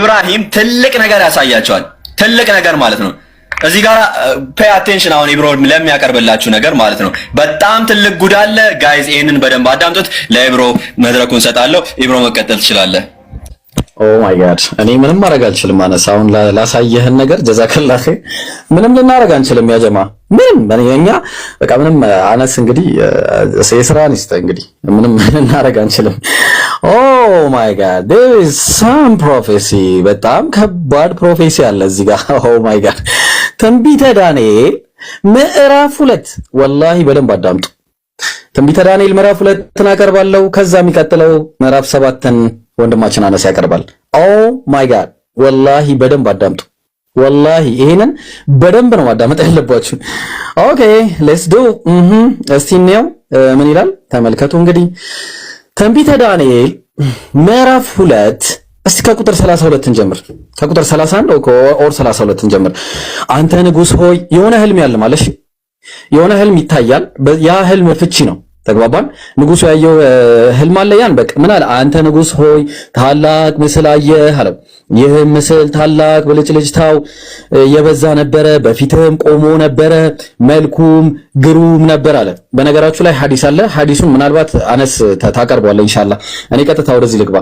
ኢብራሂም ትልቅ ነገር ያሳያቸዋል። ትልቅ ነገር ማለት ነው። እዚህ ጋር ፔይ አቴንሽን አሁን ኢብሮ ለሚያቀርብላችሁ ነገር ማለት ነው። በጣም ትልቅ ጉድ አለ ጋይዝ። ይሄንን በደንብ አዳምጡት። ለኢብሮ መድረኩን ሰጣለሁ። ኢብሮ መቀጠል ትችላለህ። ኦ ማይ ጋድ እኔ ምንም ማድረግ አልችልም። አሁን ላሳየህን ነገር ጀዛከላህ ምንም ልናደርግ አንችልም። ያ ጀማ ምንም በእኛ በቃ ምንም አነስ እንግዲህ የስራን ይስጥ እንግዲህ ምንም ልናደርግ አንችልም። ኦ ማይ ጋድ there is some prophecy በጣም ከባድ ፕሮፌሲ አለ እዚህ ጋር። ኦ ማይ ጋድ ትንቢተ ዳንኤል ምዕራፍ 2 ወላሂ በደንብ አዳምጡ። ትንቢተ ዳንኤል ምዕራፍ 2 አቀርባለሁ። ከዛ የሚቀጥለው ምዕራፍ 7ን ወንድማችን አነስ ያቀርባል። ኦ ማይ ጋድ ወላሂ በደንብ አዳምጡ። ወላሂ ይሄንን በደንብ ነው ማዳመጥ ያለባችሁ። ኦኬ ሌትስ ዱ እስቲ ነው ምን ይላል ተመልከቱ። እንግዲህ ትንቢተ ዳንኤል ምዕራፍ 2 እስቲ ከቁጥር 32 እንጀምር። ከቁጥር 31 ኦር 32 እንጀምር። አንተ ንጉሥ ሆይ የሆነ ህልም ያለ ማለት የሆነ ህልም ይታያል። ያ ህልም ፍቺ ነው። ተግባባን። ንጉሱ ያየው ህልም አለ። ያን በቃ ምን አለ? አንተ ንጉሥ ሆይ ታላቅ ምስል አየህ አለው። ይህ ምስል ታላቅ ብልጭልጭታው የበዛ ነበረ፣ በፊትም ቆሞ ነበረ፣ መልኩም ግሩም ነበር አለ። በነገራችሁ ላይ ሐዲስ አለ። ሐዲሱን ምናልባት አነስ ታቀርበዋለህ ኢንሻአላህ። እኔ ቀጥታ ወደዚህ ልግባ።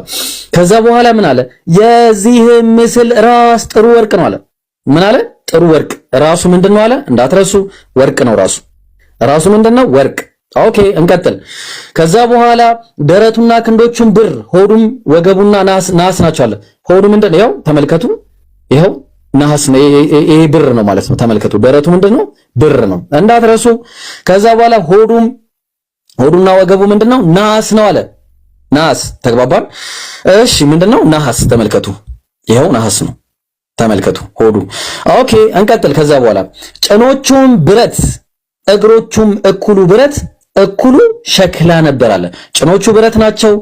ከዛ በኋላ ምን አለ? የዚህ ምስል ራስ ጥሩ ወርቅ ነው አለ። ምን አለ? ጥሩ ወርቅ። ራሱ ምንድነው አለ? እንዳትረሱ ወርቅ ነው ራሱ። ራሱ ምንድነው? ወርቅ። ኦኬ እንቀጥል። ከዛ በኋላ ደረቱና ክንዶቹም ብር፣ ሆዱም ወገቡና ናስ ናቸው አለ። ሆዱ ምንድነው? ያው ተመልከቱ፣ ይሄው ናስ ነው። ይሄ ብር ነው ማለት ነው። ተመልከቱ፣ ደረቱ ምንድነው? ብር ነው እንዳትረሱ። ከዛ በኋላ ሆዱና ወገቡ ምንድነው? ናስ ነው አለ። ናስ ተግባባን። እሺ ምንድነው? ናስ። ተመልከቱ፣ ይሄው ናስ ነው። ተመልከቱ ሆዱ። ኦኬ እንቀጥል። ከዛ በኋላ ጭኖቹም ብረት፣ እግሮቹም እኩሉ ብረት እኩሉ ሸክላ ነበር አለ። ጭኖቹ ብረት ናቸው፣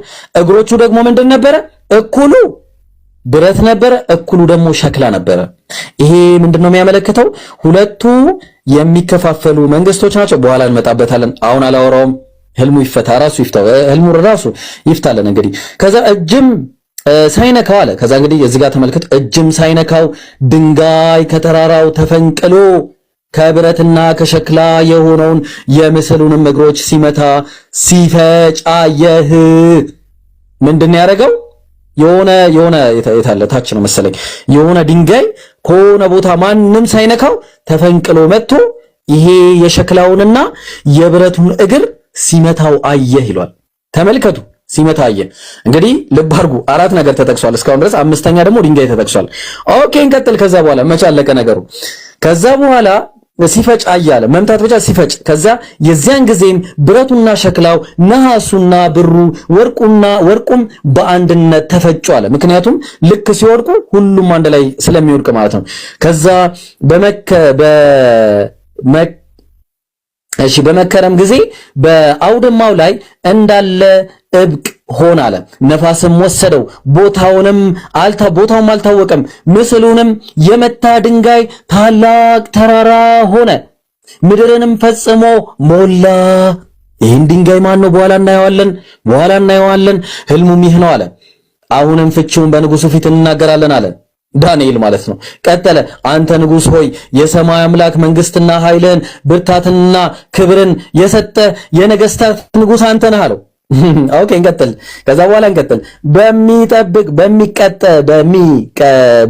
እግሮቹ ደግሞ ምንድን ነበረ? እኩሉ ብረት ነበረ፣ እኩሉ ደግሞ ሸክላ ነበረ። ይሄ ምንድነው የሚያመለክተው? ሁለቱ የሚከፋፈሉ መንግስቶች ናቸው። በኋላ እንመጣበታለን። አሁን አላወራውም። ህልሙ ይፈታ፣ ራሱ ይፍታው፣ ህልሙ ራሱ ይፍታለን። እንግዲህ ከዛ እጅም ሳይነካው አለ። ከዛ እንግዲህ እዚህ ጋር ተመልከት። እጅም ሳይነካው ድንጋይ ከተራራው ተፈንቅሎ ከብረትና ከሸክላ የሆነውን የምስሉንም እግሮች ሲመታ ሲፈጭ አየህ። ምንድነው ያደረገው? የሆነ የታለ ታች ነው መሰለኝ የሆነ ድንጋይ ከሆነ ቦታ ማንም ሳይነካው ተፈንቅሎ መጥቶ ይሄ የሸክላውንና የብረቱን እግር ሲመታው አየህ ይሏል። ተመልከቱ፣ ሲመታ አየህ። እንግዲህ ልብ አድርጉ፣ 4 ነገር ተጠቅሷል እስካሁን ድረስ። 5ኛ ደግሞ ድንጋይ ተጠቅሷል። ኦኬ እንቀጥል። ከዛ በኋላ መቻለቀ ነገሩ። ከዛ በኋላ ሲፈጭ አያለ መምታት ብቻ ሲፈጭ። ከዛ የዚያን ጊዜም ብረቱና ሸክላው ነሐሱና ብሩ ወርቁም በአንድነት ተፈጩ አለ። ምክንያቱም ልክ ሲወርቁ ሁሉም አንድ ላይ ስለሚወድቅ ማለት ነው። ከዛ በመከረም ጊዜ በአውድማው ላይ እንዳለ እብቅ ሆነ አለ። ነፋስም ወሰደው፣ ቦታውም አልታወቀም። ምስሉንም የመታ ድንጋይ ታላቅ ተራራ ሆነ፣ ምድርንም ፈጽሞ ሞላ። ይህን ድንጋይ ማን ነው? በኋላ እናየዋለን። ህልሙም ይህ ነው አለ። አሁንም ፍቺውን በንጉሱ ፊት እንናገራለን አለ። ዳንኤል ማለት ነው። ቀጠለ። አንተ ንጉሥ ሆይ የሰማይ አምላክ መንግስትና ኃይልን ብርታትና ክብርን የሰጠ የነገስታት ንጉሥ አንተ ነህ አለው። ኦኬ እንቀጥል። ከዛ በኋላ እንቀጥል።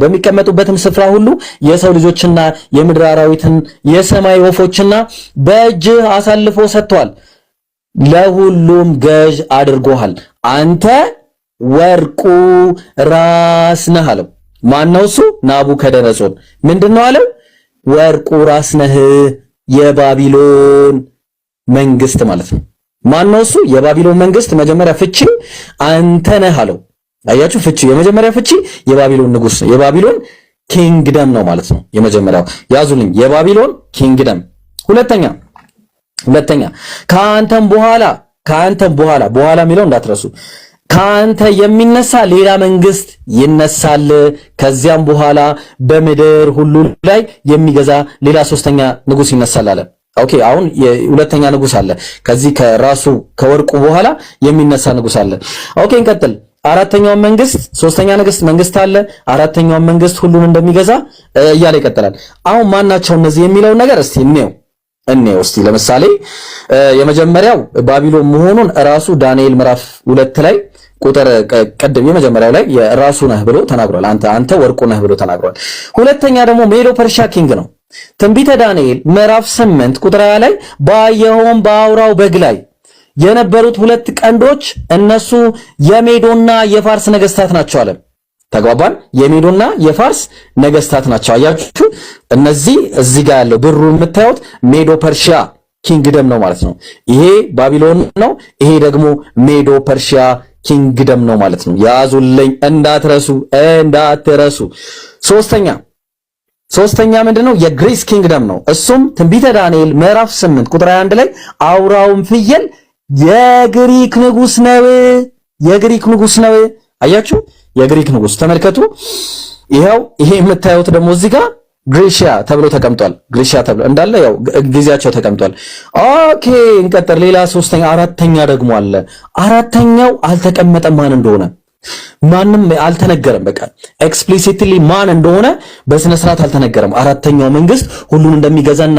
በሚቀመጡበትም ስፍራ ሁሉ የሰው ልጆችና የምድር አራዊትን የሰማይ ወፎችና በእጅህ አሳልፎ ሰጥቷል፣ ለሁሉም ገዥ አድርጎሃል። አንተ ወርቁ ራስ ነህ አለው። ማነው እሱ? ናቡከደነጾር። ምንድነው አለው? ወርቁ ራስ ነህ፣ የባቢሎን መንግስት ማለት ነው። ማነው እሱ? የባቢሎን መንግስት። መጀመሪያ ፍቺ አንተ ነህ አለው። አያችሁ፣ ፍቺ የመጀመሪያ ፍቺ የባቢሎን ንጉስ ነው፣ የባቢሎን ኪንግደም ነው ማለት ነው። የመጀመሪያው ያዙልኝ፣ የባቢሎን ኪንግደም። ሁለተኛ ከአንተም በኋላ የሚለው እንዳትረሱ። ከአንተ የሚነሳ ሌላ መንግስት ይነሳል፣ ከዚያም በኋላ በምድር ሁሉ ላይ የሚገዛ ሌላ 3ኛ ንጉስ ይነሳል አለ። ኦኬ አሁን የሁለተኛ ንጉስ አለ። ከዚህ ከራሱ ከወርቁ በኋላ የሚነሳ ንጉስ አለ። ኦኬ እንቀጥል። አራተኛው መንግስት ሶስተኛ መንግስት አለ አራተኛው መንግስት ሁሉን እንደሚገዛ እያለ ይቀጥላል። አሁን ማናቸው እነዚህ የሚለው ነገር እስቲ እንየው እስቲ። ለምሳሌ የመጀመሪያው ባቢሎን መሆኑን ራሱ ዳንኤል ምዕራፍ 2 ላይ ቁጥር ቀደም የመጀመሪያው ላይ የራሱ ነህ ብሎ ተናግሯል። አንተ ወርቁ ነህ ብሎ ተናግሯል። ሁለተኛ ደግሞ ሜዶ ፐርሻ ኪንግ ነው። ትንቢተ ዳንኤል ምዕራፍ 8 ቁጥር 20 ላይ ባየኸውም በአውራው በግ ላይ የነበሩት ሁለት ቀንዶች እነሱ የሜዶና የፋርስ ነገስታት ናቸው አለ። ተግባባን? የሜዶና የፋርስ ነገስታት ናቸው። አያችሁ? እነዚህ እዚህ ጋር ያለው ብሩ የምታዩት ሜዶ ፐርሺያ ኪንግደም ነው ማለት ነው። ይሄ ባቢሎን ነው፣ ይሄ ደግሞ ሜዶ ፐርሺያ ኪንግደም ነው ማለት ነው። ያዙልኝ እንዳትረሱ። ሶስተኛ ምንድነው? የግሪስ ኪንግደም ነው። እሱም ትንቢተ ዳንኤል ምዕራፍ 8 ቁጥር 21 ላይ አውራውም ፍየል የግሪክ ንጉስ ነው። አያችሁ? የግሪክ ንጉስ ተመልከቱ። ይሄ የምታዩት ደግሞ እዚህ ጋር ግሪሺያ ተብሎ ተቀምጧል። ግሪሺያ ተብሎ እንዳለ ያው ጊዜያቸው ተቀምጧል። ኦኬ እንቀጥል። ሌላ አራተኛ ደግሞ አለ። አራተኛው አልተቀመጠም ማን እንደሆነ ማንም አልተነገረም። በቃ ኤክስፕሊሲትሊ ማን እንደሆነ በስነ ስርዓት አልተነገረም። አራተኛው መንግስት ሁሉን እንደሚገዛና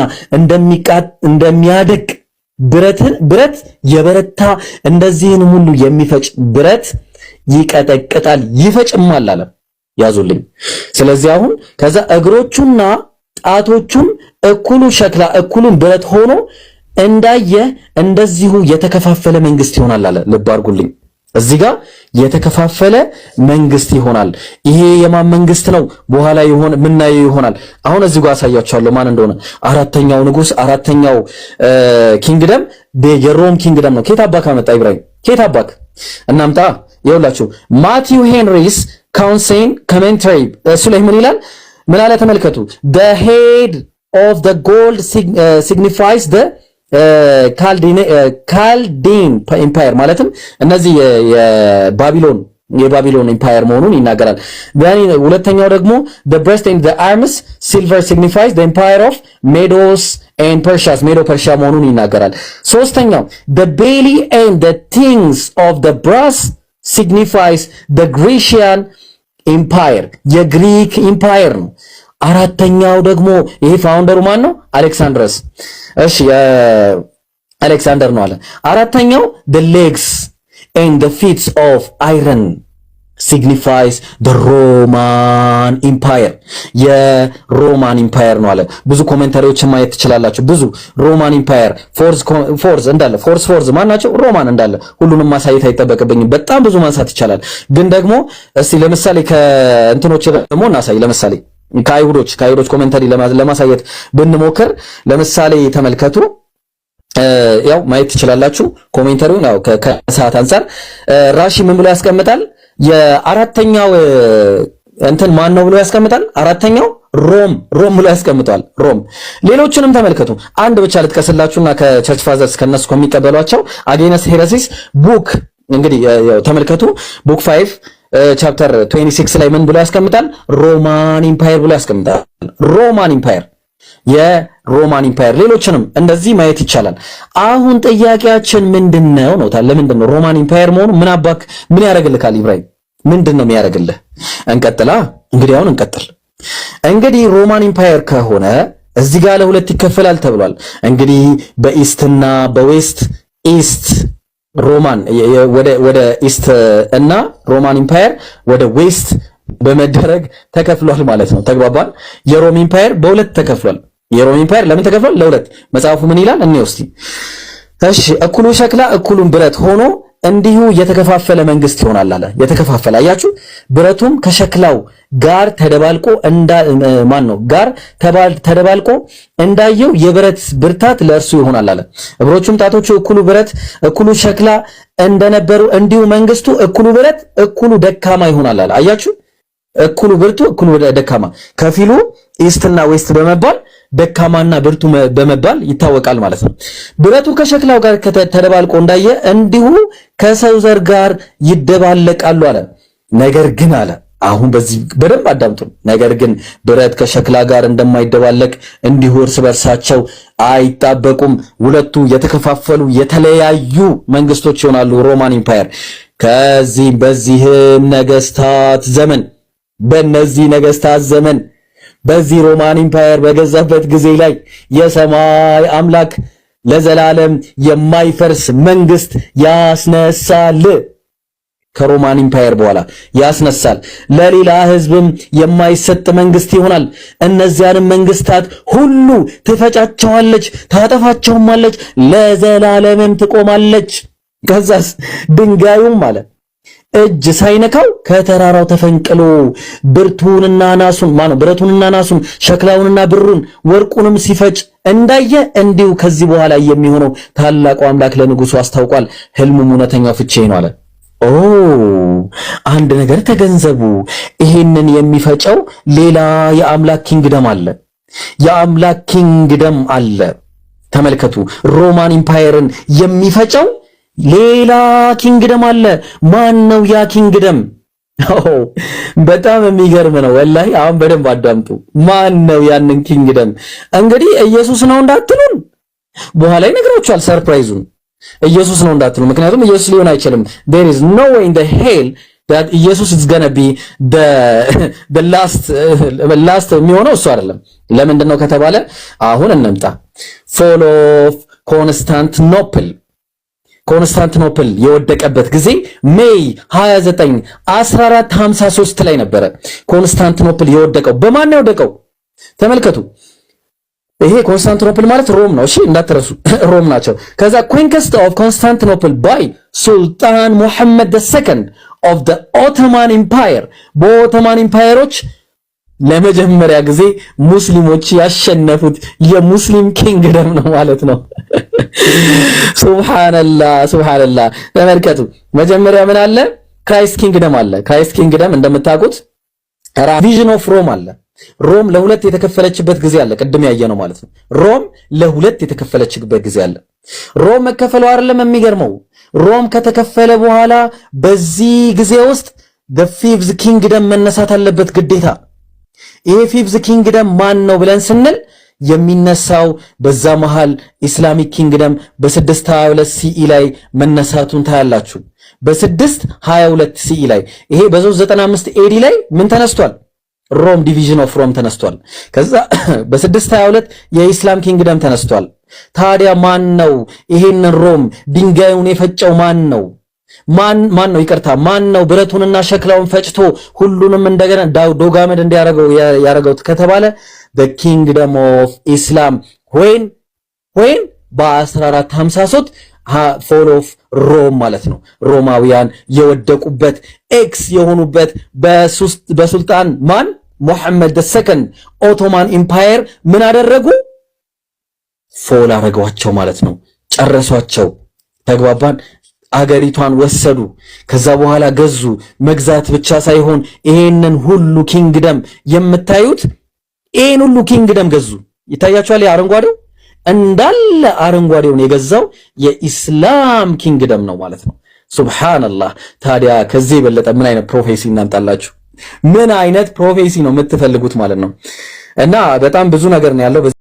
እንደሚያደቅ ብረት የበረታ እንደዚህን ሁሉ የሚፈጭ ብረት ይቀጠቅጣል ይፈጭማል አለ። ያዙልኝ። ስለዚህ አሁን ከዛ እግሮቹና ጣቶቹም እኩሉ ሸክላ እኩሉን ብረት ሆኖ እንዳየ እንደዚሁ የተከፋፈለ መንግስት ይሆናል አለ። ልብ አድርጉልኝ። እዚህ ጋር የተከፋፈለ መንግስት ይሆናል። ይሄ የማን መንግስት ነው? በኋላ ምናየው ይሆናል። አሁን እዚህ ጋር አሳያችኋለሁ ማን እንደሆነ። አራተኛው ንጉስ አራተኛው ኪንግደም የሮም ኪንግደም ነው። ኬት አባክ አመጣ ኢብራሂም? ኬት አባክ እናምጣ። ይኸውላችሁ ማቲው ሄንሪስ ካውንሴን ኮሜንታሪ እሱ ላይ ምን ይላል? ምን አለ ተመልከቱ። the head of the gold signifies the Chaldean empire ማለትም እነዚህ የባቢሎን ኢምፓየር መሆኑን ይናገራል። ሁለተኛው ደግሞ the breast and the arms silver signifies the empire of Medos and Persia ሜዶ ፐርሺያ መሆኑን ይናገራል። ሶስተኛው the belly and the things of the brass signifies the Grecian empire የግሪክ ኢምፓየር ነው። አራተኛው ደግሞ ይሄ ፋውንደሩ ማን ነው? አሌክሳንድረስ። እሺ አሌክሳንደር ነው አለ። አራተኛው the legs and the feet of iron signifies the Roman empire የሮማን ኢምፓየር ነው አለ። ብዙ ኮሜንታሪዎችን ማየት ትችላላችሁ። ብዙ ሮማን ኢምፓየር ፎርስ እንዳለ ፎርስ ማን ናቸው? ሮማን እንዳለ ሁሉንም ማሳየት አይጠበቅብኝም። በጣም ብዙ ማንሳት ይቻላል። ግን ደግሞ እስቲ ለምሳሌ ከእንትኖች ደግሞ እናሳይ። ለምሳሌ ከአይሁዶች ኮሜንታሪ ለማሳየት ብንሞክር ለምሳሌ ተመልከቱ። ያው ማየት ትችላላችሁ ኮሜንታሪውን። ያው ከሰዓት አንፃር ራሺ ምን ብሎ ያስቀምጣል? የአራተኛው እንትን ማን ነው ብሎ ያስቀምጣል? አራተኛው ሮም ብሎ ያስቀምጣል። ሮም። ሌሎችንም ተመልከቱ። አንድ ብቻ ልጥቀስላችሁና ከቸርች ፋዘርስ ከነሱ ከሚቀበሏቸው አጌነስ ሄረሲስ ቡክ እንግዲህ ተመልከቱ። ቡክ 5 ቻፕተር 26 ላይ ምን ብሎ ያስቀምጣል? ሮማን ኢምፓየር ብሎ ያስቀምጣል። ሮማን ኢምፓየር የሮማን ኢምፓየር። ሌሎችንም እንደዚህ ማየት ይቻላል። አሁን ጥያቄያችን ምንድነው ነው? ለምንድን ነው ሮማን ኢምፓየር መሆኑ ምን ያደርግልካል ኢብራሂም? ምንድነው የሚያደርግልህ? እንቀጥላ እንግዲህ አሁን እንቀጥል። እንግዲህ ሮማን ኢምፓየር ከሆነ እዚህ ጋር ለሁለት ይከፈላል ተብሏል። እንግዲህ በኢስትና በዌስት ኢስት ሮማን ወደ ኢስት እና ሮማን ኢምፓየር ወደ ዌስት በመደረግ ተከፍሏል ማለት ነው። ተግባባን? የሮም ኢምፓየር በሁለት ተከፍሏል። የሮም ኢምፓየር ለምን ተከፍሏል? ለሁለት። መጽሐፉ ምን ይላል? እንውስቲ። እሺ እኩሉ ሸክላ እኩሉን ብረት ሆኖ እንዲሁ የተከፋፈለ መንግስት ይሆናል አለ። የተከፋፈለ አያችሁ፣ ብረቱም ከሸክላው ጋር ተደባልቆ ተደባልቆ እንዳየው የብረት ብርታት ለእርሱ ይሆናል አለ። እግሮቹም ጣቶቹ እኩሉ ብረት እኩሉ ሸክላ እንደነበሩ እንዲሁ መንግስቱ እኩሉ ብረት እኩሉ ደካማ ይሆናል አለ። አያችሁ፣ እኩሉ ብርቱ እኩሉ ደካማ፣ ከፊሉ ኢስትና ዌስት በመባል ደካማና ብርቱ በመባል ይታወቃል ማለት ነው። ብረቱ ከሸክላው ጋር ተደባልቆ እንዳየ እንዲሁ ከሰው ዘር ጋር ይደባለቃሉ አለ። ነገር ግን አለ፣ አሁን በዚህ በደንብ አዳምጡ። ነገር ግን ብረት ከሸክላ ጋር እንደማይደባለቅ እንዲሁ እርስ በርሳቸው አይጣበቁም። ሁለቱ የተከፋፈሉ የተለያዩ መንግስቶች ይሆናሉ። ሮማን ኢምፓየር ከዚህም በዚህም ነገስታት ዘመን በእነዚህ ነገስታት ዘመን በዚህ ሮማን ኢምፓየር በገዛበት ጊዜ ላይ የሰማይ አምላክ ለዘላለም የማይፈርስ መንግስት ያስነሳል። ከሮማን ኢምፓየር በኋላ ያስነሳል። ለሌላ ህዝብም የማይሰጥ መንግስት ይሆናል። እነዚያንም መንግስታት ሁሉ ትፈጫቸዋለች፣ ታጠፋቸውማለች፣ ለዘላለምም ትቆማለች። ከዛስ ድንጋዩም ማለት እጅ ሳይነካው ከተራራው ተፈንቅሎ ብረቱንና ናሱን ሸክላውንና ብሩን ወርቁንም ሲፈጭ እንዳየ እንዲሁ ከዚህ በኋላ የሚሆነው ታላቁ አምላክ ለንጉሱ አስታውቋል። ህልሙም እውነተኛው ፍቺ ነው አለ። አንድ ነገር ተገንዘቡ። ይሄንን የሚፈጨው ሌላ የአምላክ ኪንግደም አለ። የአምላክ ኪንግደም አለ። ተመልከቱ። ሮማን ኢምፓየርን የሚፈጨው ሌላ ኪንግደም አለ። ማን ነው ያ ኪንግደም? በጣም የሚገርም ነው ወላሂ። አሁን በደንብ አዳምጡ። ማን ነው ያንን ኪንግደም? እንግዲህ ኢየሱስ ነው እንዳትሉን በኋላ ይነግራችኋል ሰርፕራይዙን። ኢየሱስ ነው እንዳትሉ፣ ምክንያቱም ኢየሱስ ሊሆን አይችልም። there is no way in the hell that ኢየሱስ is gonna be the last የሚሆነው እሱ አይደለም። ለምንድን ነው ከተባለ አሁን እንምጣ። fall of ኮንስታንቲኖፕል የወደቀበት ጊዜ ሜይ 29 1453 ላይ ነበረ። ኮንስታንቲኖፕል የወደቀው በማን ነው የወደቀው? ተመልከቱ። ይሄ ኮንስታንቲኖፕል ማለት ሮም ነው። እሺ እንዳትረሱ፣ ሮም ናቸው። ከዛ ኮንኩስት ኦፍ ኮንስታንቲኖፕል ባይ ሱልጣን ሙሐመድ II of the Ottoman Empire በኦቶማን ኢምፓየሮች ለመጀመሪያ ጊዜ ሙስሊሞች ያሸነፉት የሙስሊም ኪንግደም ነው ማለት ነው። ሱብሃንአላህ ተመልከቱ። መጀመሪያ ምን አለ? ክራይስት ኪንግደም አለ። ክራይስት ኪንግደም እንደምታውቁት ዲቪዥን ኦፍ ሮም አለ። ሮም ለሁለት የተከፈለችበት ጊዜ አለ። ቅድም ያየነው ማለት ነው። ሮም ለሁለት የተከፈለችበት ጊዜ አለ። ሮም መከፈሉ አይደለም የሚገርመው። ሮም ከተከፈለ በኋላ በዚህ ጊዜ ውስጥ the fifth kingdom መነሳት አለበት ግዴታ። ይሄ ፊፍዝ ኪንግደም ማን ነው ብለን ስንል የሚነሳው በዛ መሃል ኢስላሚክ ኪንግደም በ622 ሲኢ ላይ መነሳቱን ታያላችሁ። በ622 ሲኢ ላይ ይሄ በ395 ኤዲ ላይ ምን ተነስቷል? ሮም ዲቪዥን ኦፍ ሮም ተነስቷል። ከዛ በ622 የኢስላም ኪንግደም ተነስቷል። ታዲያ ማን ነው ይሄንን ሮም ድንጋዩን የፈጨው? ማን ነው? ማን ነው? ይቅርታ ማን ነው ብረቱንና ሸክላውን ፈጭቶ ሁሉንም እንደገና ዶጋመድ ያረገው ከተባለ the kingdom of Islam when በ1453 fall of Rome ማለት ነው። ሮማውያን የወደቁበት ኤክስ የሆኑበት በሱልጣን ማን ሙሐመድ II ኦቶማን ኢምፓየር ምን አደረጉ? ፎል አረጋቸው ማለት ነው። ጨረሷቸው። ተግባባን? አገሪቷን ወሰዱ። ከዛ በኋላ ገዙ። መግዛት ብቻ ሳይሆን ይሄንን ሁሉ ኪንግደም የምታዩት ይሄን ሁሉ ኪንግደም ገዙ። ይታያችኋል? አረንጓዴው እንዳለ አረንጓዴውን የገዛው የኢስላም ኪንግደም ነው ማለት ነው። ሱብሃንአላህ። ታዲያ ከዚህ የበለጠ ምን አይነት ፕሮፌሲ እናምጣላችሁ? ምን አይነት ፕሮፌሲ ነው የምትፈልጉት ማለት ነው? እና በጣም ብዙ ነገር ነው ያለው።